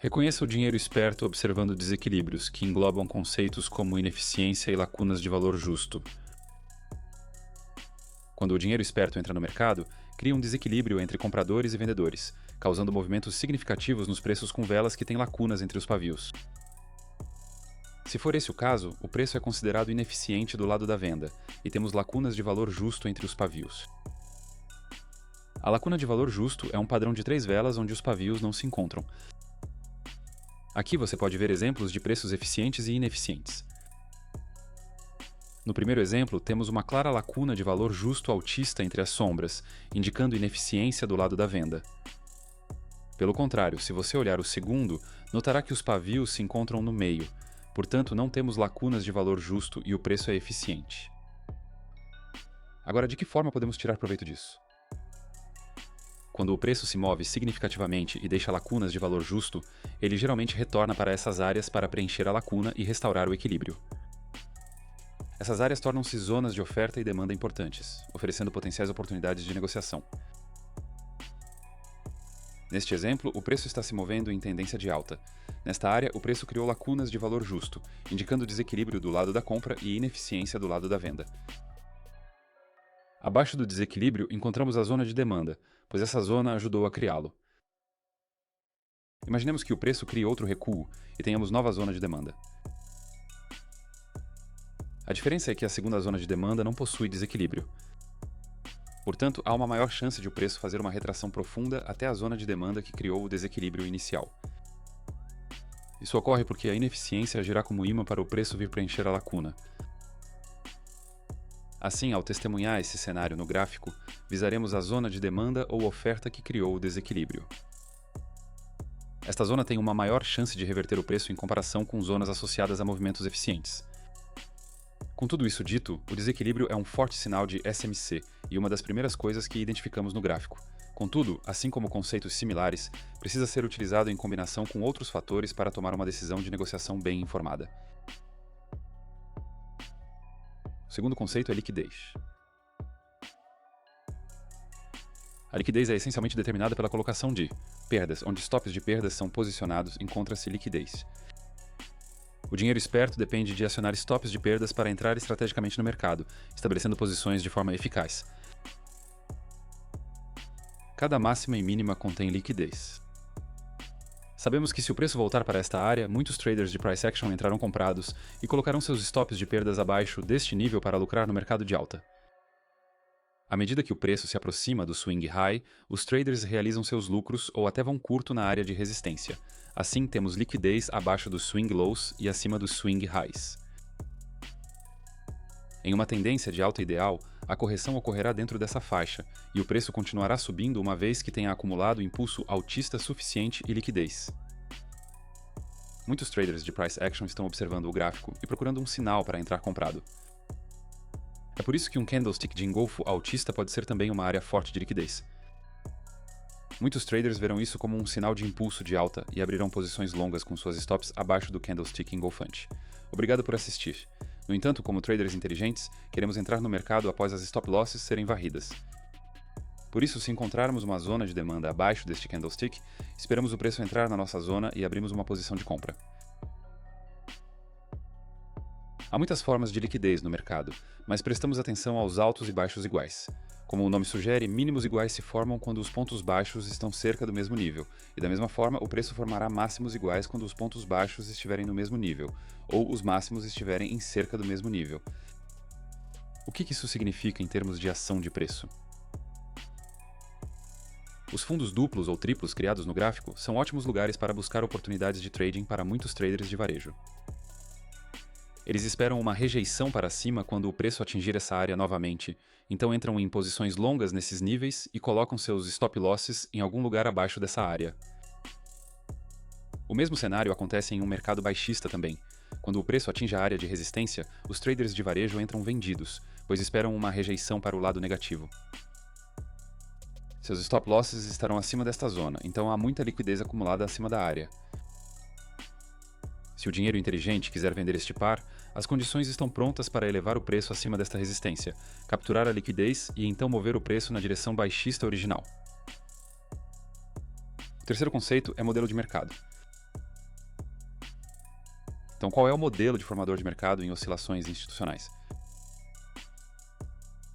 Reconheça o dinheiro esperto observando desequilíbrios, que englobam conceitos como ineficiência e lacunas de valor justo. Quando o dinheiro esperto entra no mercado, cria um desequilíbrio entre compradores e vendedores, causando movimentos significativos nos preços com velas que têm lacunas entre os pavios. Se for esse o caso, o preço é considerado ineficiente do lado da venda, e temos lacunas de valor justo entre os pavios. A lacuna de valor justo é um padrão de 3 velas onde os pavios não se encontram. Aqui você pode ver exemplos de preços eficientes e ineficientes. No primeiro exemplo, temos uma clara lacuna de valor justo altista entre as sombras, indicando ineficiência do lado da venda. Pelo contrário, se você olhar o segundo, notará que os pavios se encontram no meio, portanto não temos lacunas de valor justo e o preço é eficiente. Agora, de que forma podemos tirar proveito disso? Quando o preço se move significativamente e deixa lacunas de valor justo, ele geralmente retorna para essas áreas para preencher a lacuna e restaurar o equilíbrio. Essas áreas tornam-se zonas de oferta e demanda importantes, oferecendo potenciais oportunidades de negociação. Neste exemplo, o preço está se movendo em tendência de alta. Nesta área, o preço criou lacunas de valor justo, indicando desequilíbrio do lado da compra e ineficiência do lado da venda. Abaixo do desequilíbrio, encontramos a zona de demanda, pois essa zona ajudou a criá-lo. Imaginemos que o preço crie outro recuo e tenhamos nova zona de demanda. A diferença é que a segunda zona de demanda não possui desequilíbrio. Portanto, há uma maior chance de o preço fazer uma retração profunda até a zona de demanda que criou o desequilíbrio inicial. Isso ocorre porque a ineficiência agirá como imã para o preço vir preencher a lacuna. Assim, ao testemunhar esse cenário no gráfico, visaremos a zona de demanda ou oferta que criou o desequilíbrio. Esta zona tem uma maior chance de reverter o preço em comparação com zonas associadas a movimentos eficientes. Com tudo isso dito, o desequilíbrio é um forte sinal de SMC e uma das primeiras coisas que identificamos no gráfico. Contudo, assim como conceitos similares, precisa ser utilizado em combinação com outros fatores para tomar uma decisão de negociação bem informada. O segundo conceito é liquidez. A liquidez é essencialmente determinada pela colocação de perdas, onde stops de perdas são posicionados, encontra-se liquidez. O dinheiro esperto depende de acionar stops de perdas para entrar estrategicamente no mercado, estabelecendo posições de forma eficaz. Cada máxima e mínima contém liquidez. Sabemos que se o preço voltar para esta área, muitos traders de price action entrarão comprados e colocarão seus stops de perdas abaixo deste nível para lucrar no mercado de alta. À medida que o preço se aproxima do swing high, os traders realizam seus lucros ou até vão curto na área de resistência. Assim, temos liquidez abaixo dos swing lows e acima dos swing highs. Em uma tendência de alta ideal, a correção ocorrerá dentro dessa faixa, e o preço continuará subindo uma vez que tenha acumulado impulso altista suficiente e liquidez. Muitos traders de price action estão observando o gráfico e procurando um sinal para entrar comprado. É por isso que um candlestick de engolfo altista pode ser também uma área forte de liquidez. Muitos traders verão isso como um sinal de impulso de alta e abrirão posições longas com suas stops abaixo do candlestick engolfante. Obrigado por assistir. No entanto, como traders inteligentes, queremos entrar no mercado após as stop losses serem varridas. Por isso, se encontrarmos uma zona de demanda abaixo deste candlestick, esperamos o preço entrar na nossa zona e abrimos uma posição de compra. Há muitas formas de liquidez no mercado, mas prestamos atenção aos altos e baixos iguais. Como o nome sugere, mínimos iguais se formam quando os pontos baixos estão cerca do mesmo nível, e da mesma forma o preço formará máximos iguais quando os pontos baixos estiverem no mesmo nível, ou os máximos estiverem em cerca do mesmo nível. O que isso significa em termos de ação de preço? Os fundos duplos ou triplos criados no gráfico são ótimos lugares para buscar oportunidades de trading para muitos traders de varejo. Eles esperam uma rejeição para cima quando o preço atingir essa área novamente, então entram em posições longas nesses níveis e colocam seus stop losses em algum lugar abaixo dessa área. O mesmo cenário acontece em um mercado baixista também. Quando o preço atinge a área de resistência, os traders de varejo entram vendidos, pois esperam uma rejeição para o lado negativo. Seus stop losses estarão acima desta zona, então há muita liquidez acumulada acima da área. Se o dinheiro inteligente quiser vender este par, as condições estão prontas para elevar o preço acima desta resistência, capturar a liquidez e então mover o preço na direção baixista original. O terceiro conceito é modelo de mercado. Então, qual é o modelo de formador de mercado em oscilações institucionais?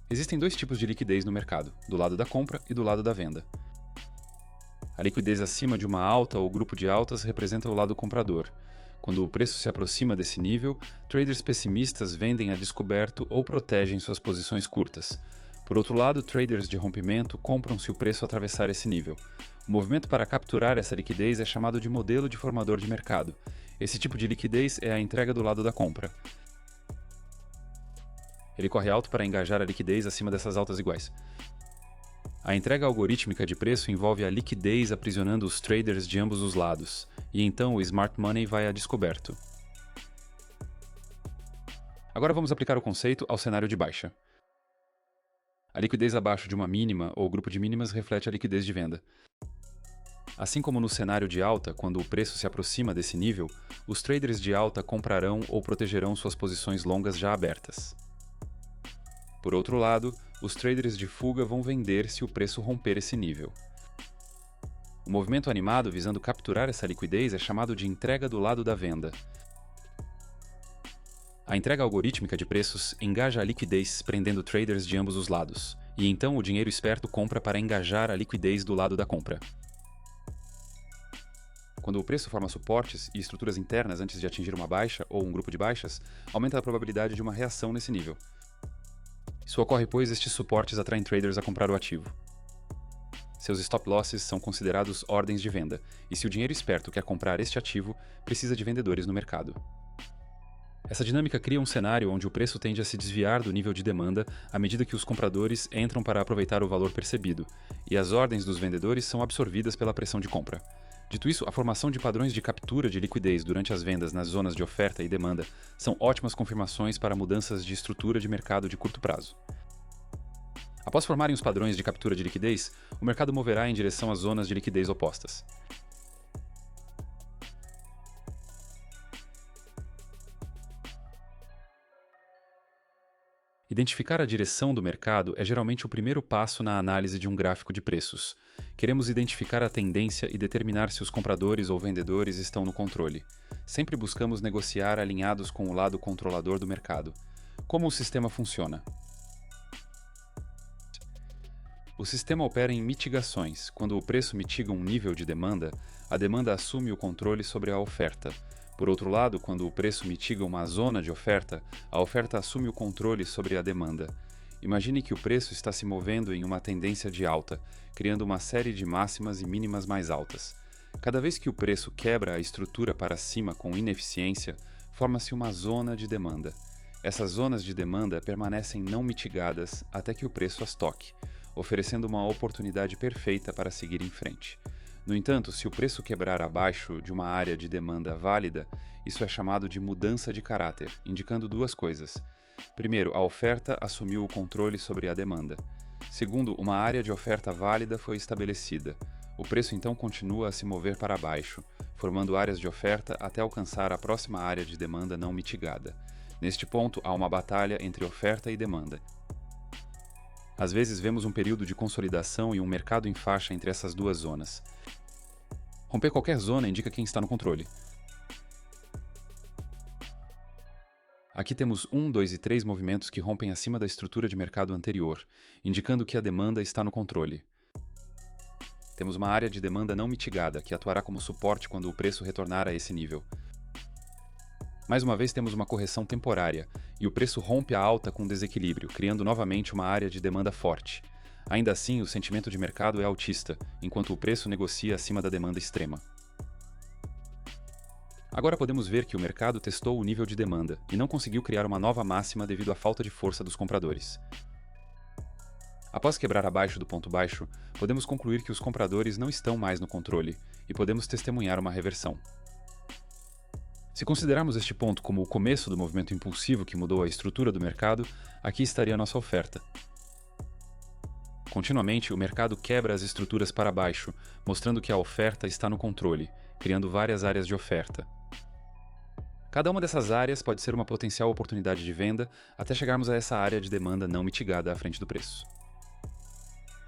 Existem dois tipos de liquidez no mercado, do lado da compra e do lado da venda. A liquidez acima de uma alta ou grupo de altas representa o lado comprador. Quando o preço se aproxima desse nível, traders pessimistas vendem a descoberto ou protegem suas posições curtas. Por outro lado, traders de rompimento compram se o preço atravessar esse nível. O movimento para capturar essa liquidez é chamado de modelo de formador de mercado. Esse tipo de liquidez é a entrega do lado da compra. Ele corre alto para engajar a liquidez acima dessas altas iguais. A entrega algorítmica de preço envolve a liquidez aprisionando os traders de ambos os lados, e então o smart money vai a descoberto. Agora vamos aplicar o conceito ao cenário de baixa. A liquidez abaixo de uma mínima ou grupo de mínimas reflete a liquidez de venda. Assim como no cenário de alta, quando o preço se aproxima desse nível, os traders de alta comprarão ou protegerão suas posições longas já abertas. Por outro lado, os traders de fuga vão vender se o preço romper esse nível. O movimento animado visando capturar essa liquidez é chamado de entrega do lado da venda. A entrega algorítmica de preços engaja a liquidez prendendo traders de ambos os lados, e então o dinheiro esperto compra para engajar a liquidez do lado da compra. Quando o preço forma suportes e estruturas internas antes de atingir uma baixa ou um grupo de baixas, aumenta a probabilidade de uma reação nesse nível. Isso ocorre pois estes suportes atraem traders a comprar o ativo. Seus stop losses são considerados ordens de venda, e se o dinheiro esperto quer comprar este ativo, precisa de vendedores no mercado. Essa dinâmica cria um cenário onde o preço tende a se desviar do nível de demanda à medida que os compradores entram para aproveitar o valor percebido, e as ordens dos vendedores são absorvidas pela pressão de compra. Dito isso, a formação de padrões de captura de liquidez durante as vendas nas zonas de oferta e demanda são ótimas confirmações para mudanças de estrutura de mercado de curto prazo. Após formarem os padrões de captura de liquidez, o mercado moverá em direção às zonas de liquidez opostas. Identificar a direção do mercado é geralmente o primeiro passo na análise de um gráfico de preços. Queremos identificar a tendência e determinar se os compradores ou vendedores estão no controle. Sempre buscamos negociar alinhados com o lado controlador do mercado. Como o sistema funciona? O sistema opera em mitigações. Quando o preço mitiga um nível de demanda, a demanda assume o controle sobre a oferta. Por outro lado, quando o preço mitiga uma zona de oferta, a oferta assume o controle sobre a demanda. Imagine que o preço está se movendo em uma tendência de alta, criando uma série de máximas e mínimas mais altas. Cada vez que o preço quebra a estrutura para cima com ineficiência, forma-se uma zona de demanda. Essas zonas de demanda permanecem não mitigadas até que o preço as toque, oferecendo uma oportunidade perfeita para seguir em frente. No entanto, se o preço quebrar abaixo de uma área de demanda válida, isso é chamado de mudança de caráter, indicando duas coisas. Primeiro, a oferta assumiu o controle sobre a demanda. Segundo, uma área de oferta válida foi estabelecida. O preço então continua a se mover para baixo, formando áreas de oferta até alcançar a próxima área de demanda não mitigada. Neste ponto, há uma batalha entre oferta e demanda. Às vezes vemos um período de consolidação e um mercado em faixa entre essas duas zonas. Romper qualquer zona indica quem está no controle. Aqui temos 1, 2 e 3 movimentos que rompem acima da estrutura de mercado anterior, indicando que a demanda está no controle. Temos uma área de demanda não mitigada, que atuará como suporte quando o preço retornar a esse nível. Mais uma vez temos uma correção temporária, e o preço rompe a alta com desequilíbrio, criando novamente uma área de demanda forte. Ainda assim, o sentimento de mercado é altista, enquanto o preço negocia acima da demanda extrema. Agora podemos ver que o mercado testou o nível de demanda e não conseguiu criar uma nova máxima devido à falta de força dos compradores. Após quebrar abaixo do ponto baixo, podemos concluir que os compradores não estão mais no controle e podemos testemunhar uma reversão. Se considerarmos este ponto como o começo do movimento impulsivo que mudou a estrutura do mercado, aqui estaria a nossa oferta. Continuamente, o mercado quebra as estruturas para baixo, mostrando que a oferta está no controle, criando várias áreas de oferta. Cada uma dessas áreas pode ser uma potencial oportunidade de venda até chegarmos a essa área de demanda não mitigada à frente do preço.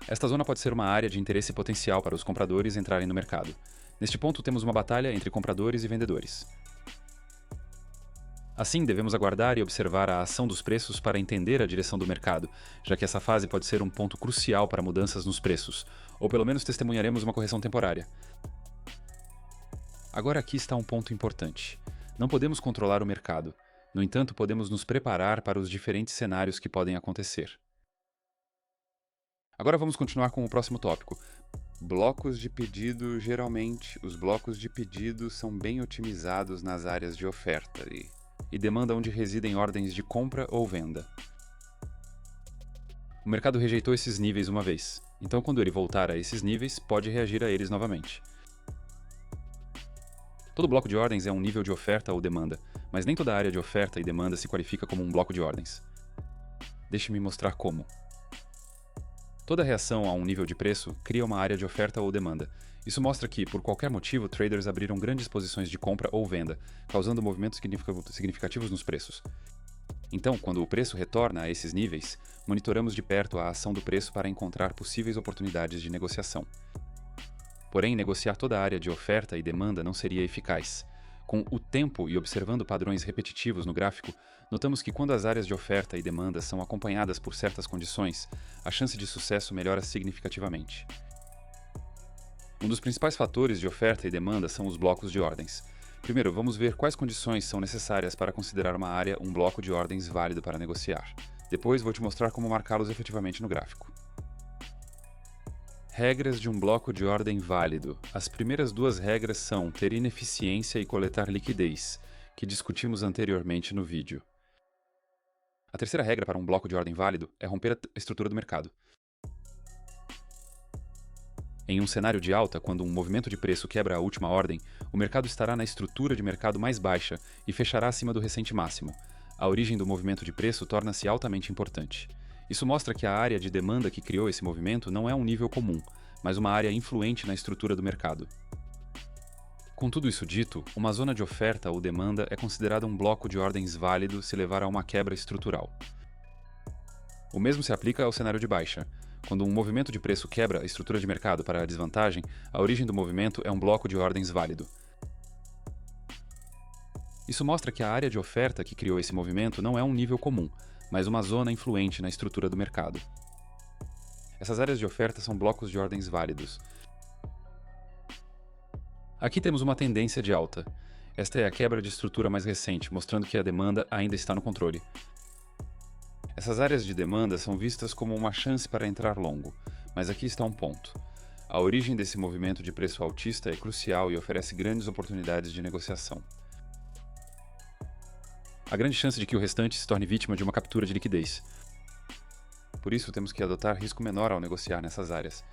Esta zona pode ser uma área de interesse potencial para os compradores entrarem no mercado. Neste ponto, temos uma batalha entre compradores e vendedores. Assim, devemos aguardar e observar a ação dos preços para entender a direção do mercado, já que essa fase pode ser um ponto crucial para mudanças nos preços, ou pelo menos testemunharemos uma correção temporária. Agora aqui está um ponto importante. Não podemos controlar o mercado. No entanto, podemos nos preparar para os diferentes cenários que podem acontecer. Agora vamos continuar com o próximo tópico. Blocos de pedido. Geralmente, os blocos de pedido são bem otimizados nas áreas de oferta e demanda onde residem ordens de compra ou venda. O mercado rejeitou esses níveis uma vez, então quando ele voltar a esses níveis, pode reagir a eles novamente. Todo bloco de ordens é um nível de oferta ou demanda, mas nem toda área de oferta e demanda se qualifica como um bloco de ordens. Deixe-me mostrar como. Toda reação a um nível de preço cria uma área de oferta ou demanda. Isso mostra que, por qualquer motivo, traders abriram grandes posições de compra ou venda, causando movimentos significativos nos preços. Então, quando o preço retorna a esses níveis, monitoramos de perto a ação do preço para encontrar possíveis oportunidades de negociação. Porém, negociar toda a área de oferta e demanda não seria eficaz. Com o tempo e observando padrões repetitivos no gráfico, notamos que quando as áreas de oferta e demanda são acompanhadas por certas condições, a chance de sucesso melhora significativamente. Um dos principais fatores de oferta e demanda são os blocos de ordens. Primeiro, vamos ver quais condições são necessárias para considerar uma área um bloco de ordens válido para negociar. Depois, vou te mostrar como marcá-los efetivamente no gráfico. Regras de um bloco de ordem válido. As primeiras duas regras são ter ineficiência e coletar liquidez, que discutimos anteriormente no vídeo. A terceira regra para um bloco de ordem válido é romper a estrutura do mercado. Em um cenário de alta, quando um movimento de preço quebra a última ordem, o mercado estará na estrutura de mercado mais baixa e fechará acima do recente máximo. A origem do movimento de preço torna-se altamente importante. Isso mostra que a área de demanda que criou esse movimento não é um nível comum, mas uma área influente na estrutura do mercado. Com tudo isso dito, uma zona de oferta ou demanda é considerada um bloco de ordens válido se levar a uma quebra estrutural. O mesmo se aplica ao cenário de baixa. Quando um movimento de preço quebra a estrutura de mercado para a desvantagem, a origem do movimento é um bloco de ordens válido. Isso mostra que a área de oferta que criou esse movimento não é um nível comum, mas uma zona influente na estrutura do mercado. Essas áreas de oferta são blocos de ordens válidos. Aqui temos uma tendência de alta. Esta é a quebra de estrutura mais recente, mostrando que a demanda ainda está no controle. Essas áreas de demanda são vistas como uma chance para entrar longo, mas aqui está um ponto. A origem desse movimento de preço altista é crucial e oferece grandes oportunidades de negociação. Há grande chance de que o restante se torne vítima de uma captura de liquidez. Por isso, temos que adotar risco menor ao negociar nessas áreas.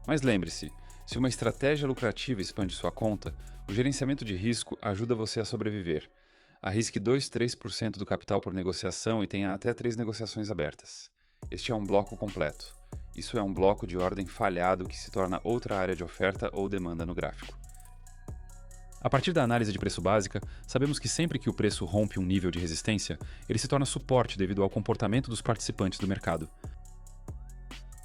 Mas lembre-se, se uma estratégia lucrativa expande sua conta, o gerenciamento de risco ajuda você a sobreviver. Arrisque 2-3% do capital por negociação e tenha até 3 negociações abertas. Este é um bloco completo. Isso é um bloco de ordem falhado que se torna outra área de oferta ou demanda no gráfico. A partir da análise de preço básica, sabemos que sempre que o preço rompe um nível de resistência, ele se torna suporte devido ao comportamento dos participantes do mercado.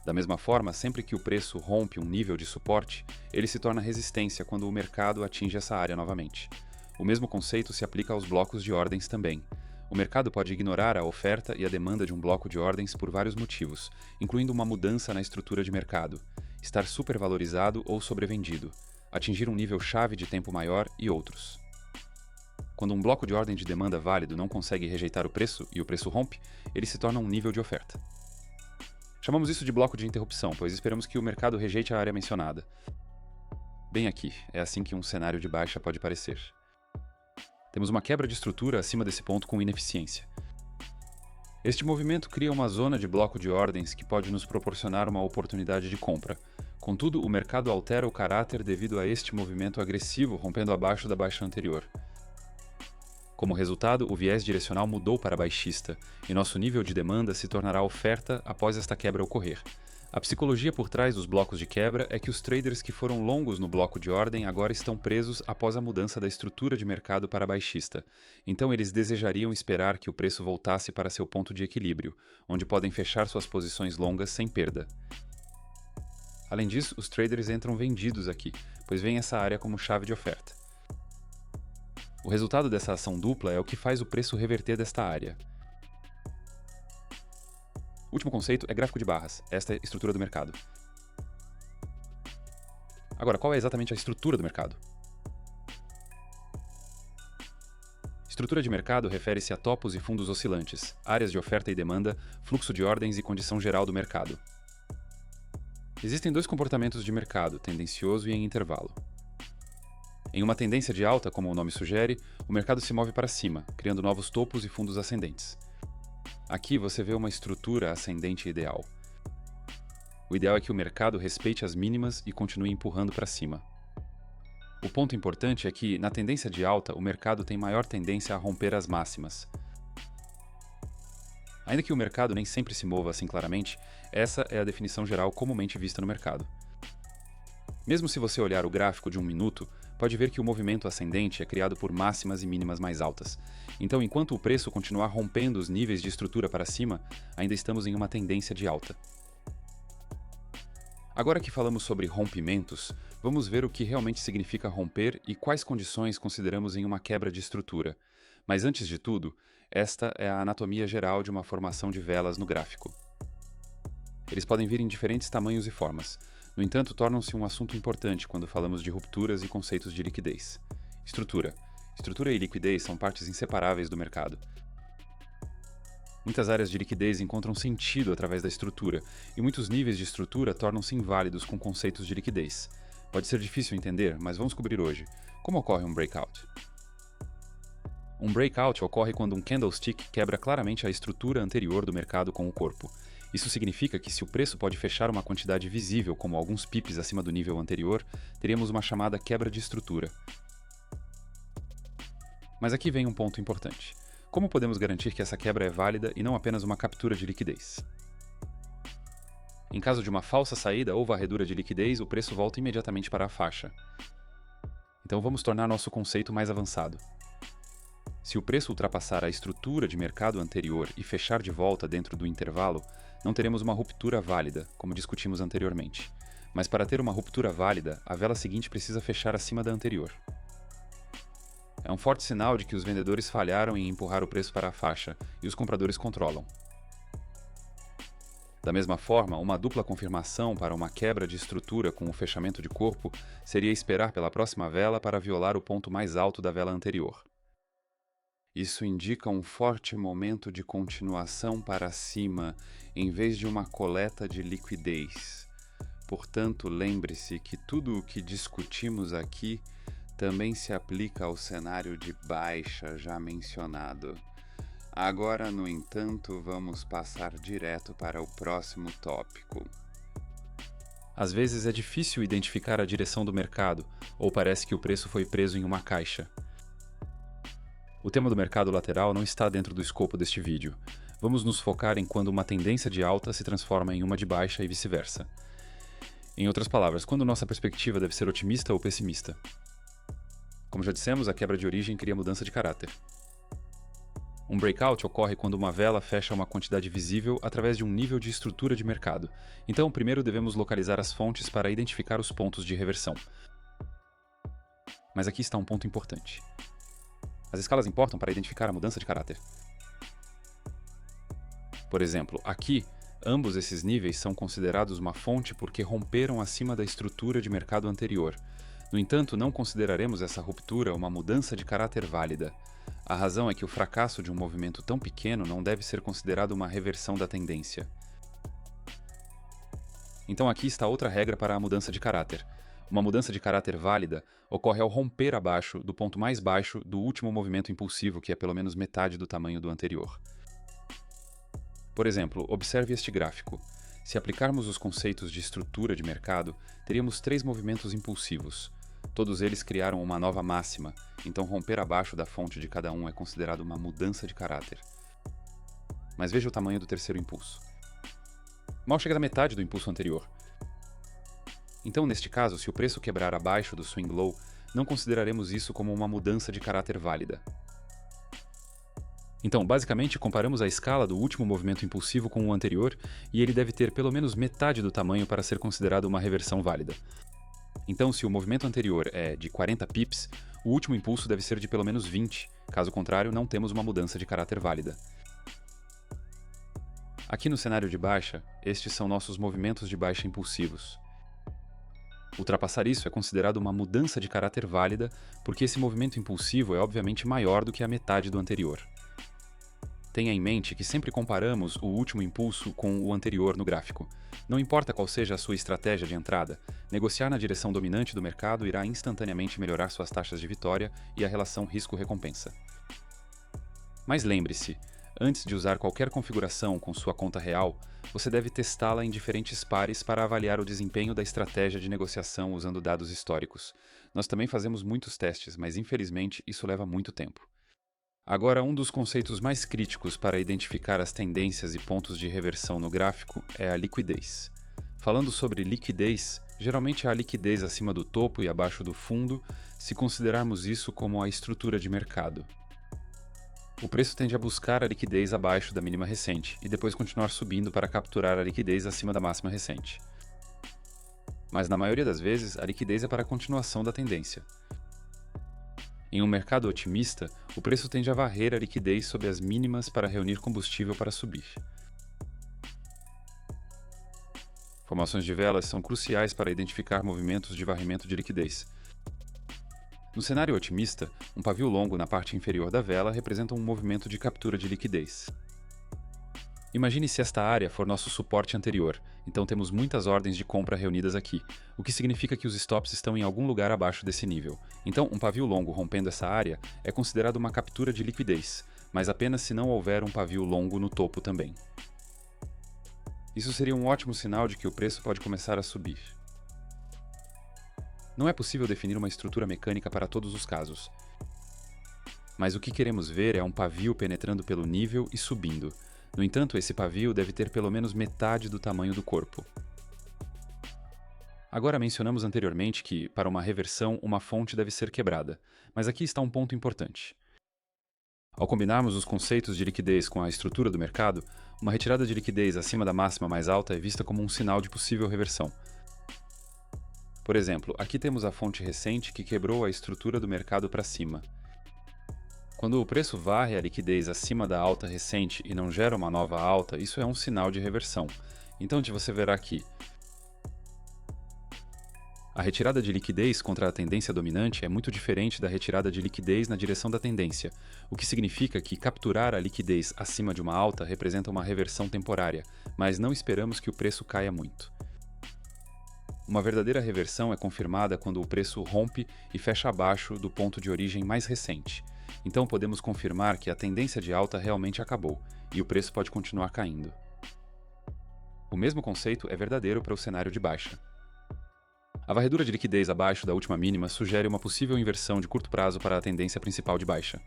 Da mesma forma, sempre que o preço rompe um nível de suporte, ele se torna resistência quando o mercado atinge essa área novamente. O mesmo conceito se aplica aos blocos de ordens também. O mercado pode ignorar a oferta e a demanda de um bloco de ordens por vários motivos, incluindo uma mudança na estrutura de mercado, estar supervalorizado ou sobrevendido, atingir um nível chave de tempo maior e outros. Quando um bloco de ordem de demanda válido não consegue rejeitar o preço e o preço rompe, ele se torna um nível de oferta. Chamamos isso de bloco de interrupção, pois esperamos que o mercado rejeite a área mencionada. Bem aqui, é assim que um cenário de baixa pode parecer. Temos uma quebra de estrutura acima desse ponto com ineficiência. Este movimento cria uma zona de bloco de ordens que pode nos proporcionar uma oportunidade de compra. Contudo, o mercado altera o caráter devido a este movimento agressivo, rompendo abaixo da baixa anterior. Como resultado, o viés direcional mudou para baixista, e nosso nível de demanda se tornará oferta após esta quebra ocorrer. A psicologia por trás dos blocos de quebra é que os traders que foram longos no bloco de ordem agora estão presos após a mudança da estrutura de mercado para baixista. Então eles desejariam esperar que o preço voltasse para seu ponto de equilíbrio, onde podem fechar suas posições longas sem perda. Além disso, os traders entram vendidos aqui, pois veem essa área como chave de oferta. O resultado dessa ação dupla é o que faz o preço reverter desta área. O último conceito é gráfico de barras. Esta é a estrutura do mercado. Agora, qual é exatamente a estrutura do mercado? Estrutura de mercado refere-se a topos e fundos oscilantes, áreas de oferta e demanda, fluxo de ordens e condição geral do mercado. Existem dois comportamentos de mercado, tendencioso e em intervalo. Em uma tendência de alta, como o nome sugere, o mercado se move para cima, criando novos topos e fundos ascendentes. Aqui você vê uma estrutura ascendente ideal. O ideal é que o mercado respeite as mínimas e continue empurrando para cima. O ponto importante é que, na tendência de alta, o mercado tem maior tendência a romper as máximas. Ainda que o mercado nem sempre se mova assim claramente, essa é a definição geral comumente vista no mercado. Mesmo se você olhar o gráfico de 1 minuto, pode ver que o movimento ascendente é criado por máximas e mínimas mais altas. Então, enquanto o preço continuar rompendo os níveis de estrutura para cima, ainda estamos em uma tendência de alta. Agora que falamos sobre rompimentos, vamos ver o que realmente significa romper e quais condições consideramos em uma quebra de estrutura. Mas antes de tudo, esta é a anatomia geral de uma formação de velas no gráfico. Eles podem vir em diferentes tamanhos e formas. No entanto, tornam-se um assunto importante quando falamos de rupturas e conceitos de liquidez. Estrutura. Estrutura e liquidez são partes inseparáveis do mercado. Muitas áreas de liquidez encontram sentido através da estrutura, e muitos níveis de estrutura tornam-se inválidos com conceitos de liquidez. Pode ser difícil entender, mas vamos cobrir hoje. Como ocorre um breakout? Um breakout ocorre quando um candlestick quebra claramente a estrutura anterior do mercado com o corpo. Isso significa que se o preço pode fechar uma quantidade visível, como alguns pips acima do nível anterior, teríamos uma chamada quebra de estrutura. Mas aqui vem um ponto importante. Como podemos garantir que essa quebra é válida e não apenas uma captura de liquidez? Em caso de uma falsa saída ou varredura de liquidez, o preço volta imediatamente para a faixa. Então vamos tornar nosso conceito mais avançado. Se o preço ultrapassar a estrutura de mercado anterior e fechar de volta dentro do intervalo, não teremos uma ruptura válida, como discutimos anteriormente. Mas para ter uma ruptura válida, a vela seguinte precisa fechar acima da anterior. É um forte sinal de que os vendedores falharam em empurrar o preço para a faixa e os compradores controlam. Da mesma forma, uma dupla confirmação para uma quebra de estrutura com o fechamento de corpo seria esperar pela próxima vela para violar o ponto mais alto da vela anterior. Isso indica um forte momento de continuação para cima, em vez de uma coleta de liquidez. Portanto, lembre-se que tudo o que discutimos aqui também se aplica ao cenário de baixa já mencionado. Agora, no entanto, vamos passar direto para o próximo tópico. Às vezes é difícil identificar a direção do mercado, ou parece que o preço foi preso em uma caixa. O tema do mercado lateral não está dentro do escopo deste vídeo. Vamos nos focar em quando uma tendência de alta se transforma em uma de baixa e vice-versa. Em outras palavras, quando nossa perspectiva deve ser otimista ou pessimista. Como já dissemos, a quebra de origem cria mudança de caráter. Um breakout ocorre quando uma vela fecha uma quantidade visível através de um nível de estrutura de mercado. Então, primeiro devemos localizar as fontes para identificar os pontos de reversão. Mas aqui está um ponto importante. As escalas importam para identificar a mudança de caráter. Por exemplo, aqui, ambos esses níveis são considerados uma fonte porque romperam acima da estrutura de mercado anterior. No entanto, não consideraremos essa ruptura uma mudança de caráter válida. A razão é que o fracasso de um movimento tão pequeno não deve ser considerado uma reversão da tendência. Então aqui está outra regra para a mudança de caráter. Uma mudança de caráter válida ocorre ao romper abaixo do ponto mais baixo do último movimento impulsivo, que é pelo menos metade do tamanho do anterior. Por exemplo, observe este gráfico. Se aplicarmos os conceitos de estrutura de mercado, teríamos 3 movimentos impulsivos. Todos eles criaram uma nova máxima, então romper abaixo da fonte de cada um é considerado uma mudança de caráter. Mas veja o tamanho do terceiro impulso. Mal chega da metade do impulso anterior. Então, neste caso, se o preço quebrar abaixo do swing low, não consideraremos isso como uma mudança de caráter válida. Então, basicamente, comparamos a escala do último movimento impulsivo com o anterior e ele deve ter pelo menos metade do tamanho para ser considerado uma reversão válida. Então, se o movimento anterior é de 40 pips, o último impulso deve ser de pelo menos 20, caso contrário, não temos uma mudança de caráter válida. Aqui no cenário de baixa, estes são nossos movimentos de baixa impulsivos. Ultrapassar isso é considerado uma mudança de caráter válida, porque esse movimento impulsivo é obviamente maior do que a metade do anterior. Tenha em mente que sempre comparamos o último impulso com o anterior no gráfico. Não importa qual seja a sua estratégia de entrada, negociar na direção dominante do mercado irá instantaneamente melhorar suas taxas de vitória e a relação risco-recompensa. Mas lembre-se, antes de usar qualquer configuração com sua conta real, você deve testá-la em diferentes pares para avaliar o desempenho da estratégia de negociação usando dados históricos. Nós também fazemos muitos testes, mas infelizmente isso leva muito tempo. Agora, um dos conceitos mais críticos para identificar as tendências e pontos de reversão no gráfico é a liquidez. Falando sobre liquidez, geralmente há liquidez acima do topo e abaixo do fundo, se considerarmos isso como a estrutura de mercado. O preço tende a buscar a liquidez abaixo da mínima recente e depois continuar subindo para capturar a liquidez acima da máxima recente. Mas na maioria das vezes, a liquidez é para a continuação da tendência. Em um mercado otimista, o preço tende a varrer a liquidez sob as mínimas para reunir combustível para subir. Formações de velas são cruciais para identificar movimentos de varrimento de liquidez. No cenário otimista, um pavio longo na parte inferior da vela representa um movimento de captura de liquidez. Imagine se esta área for nosso suporte anterior, então temos muitas ordens de compra reunidas aqui, o que significa que os stops estão em algum lugar abaixo desse nível. Então, um pavio longo rompendo essa área é considerado uma captura de liquidez, mas apenas se não houver um pavio longo no topo também. Isso seria um ótimo sinal de que o preço pode começar a subir. Não é possível definir uma estrutura mecânica para todos os casos, mas o que queremos ver é um pavio penetrando pelo nível e subindo. No entanto, esse pavio deve ter pelo menos metade do tamanho do corpo. Agora mencionamos anteriormente que, para uma reversão, uma fonte deve ser quebrada, mas aqui está um ponto importante. Ao combinarmos os conceitos de liquidez com a estrutura do mercado, uma retirada de liquidez acima da máxima mais alta é vista como um sinal de possível reversão. Por exemplo, aqui temos a fonte recente que quebrou a estrutura do mercado para cima. Quando o preço varre a liquidez acima da alta recente e não gera uma nova alta, isso é um sinal de reversão. Então, você verá aqui. A retirada de liquidez contra a tendência dominante é muito diferente da retirada de liquidez na direção da tendência, o que significa que capturar a liquidez acima de uma alta representa uma reversão temporária, mas não esperamos que o preço caia muito. Uma verdadeira reversão é confirmada quando o preço rompe e fecha abaixo do ponto de origem mais recente. Então podemos confirmar que a tendência de alta realmente acabou, e o preço pode continuar caindo. O mesmo conceito é verdadeiro para o cenário de baixa. A varredura de liquidez abaixo da última mínima sugere uma possível inversão de curto prazo para a tendência principal de baixa.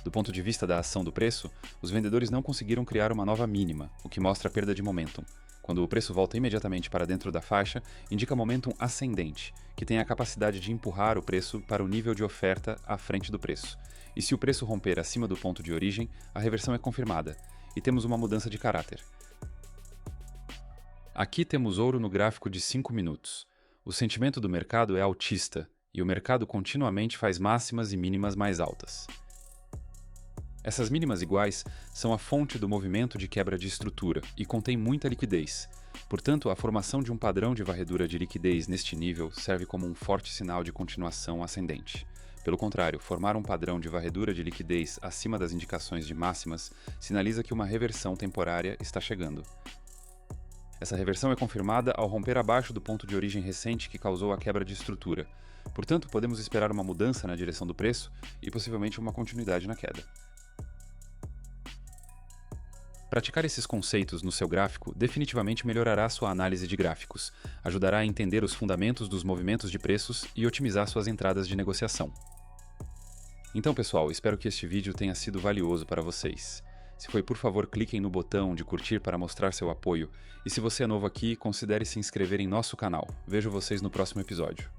Do ponto de vista da ação do preço, os vendedores não conseguiram criar uma nova mínima, o que mostra a perda de momentum. Quando o preço volta imediatamente para dentro da faixa, indica momentum ascendente, que tem a capacidade de empurrar o preço para o nível de oferta à frente do preço. E se o preço romper acima do ponto de origem, a reversão é confirmada, e temos uma mudança de caráter. Aqui temos ouro no gráfico de 5 minutos. O sentimento do mercado é altista, e o mercado continuamente faz máximas e mínimas mais altas. Essas mínimas iguais são a fonte do movimento de quebra de estrutura e contém muita liquidez. Portanto, a formação de um padrão de varredura de liquidez neste nível serve como um forte sinal de continuação ascendente. Pelo contrário, formar um padrão de varredura de liquidez acima das indicações de máximas sinaliza que uma reversão temporária está chegando. Essa reversão é confirmada ao romper abaixo do ponto de origem recente que causou a quebra de estrutura. Portanto, podemos esperar uma mudança na direção do preço e possivelmente uma continuidade na queda. Praticar esses conceitos no seu gráfico definitivamente melhorará sua análise de gráficos, ajudará a entender os fundamentos dos movimentos de preços e otimizar suas entradas de negociação. Então, pessoal, espero que este vídeo tenha sido valioso para vocês. Se foi, por favor, cliquem no botão de curtir para mostrar seu apoio, e se você é novo aqui, considere se inscrever em nosso canal. Vejo vocês no próximo episódio.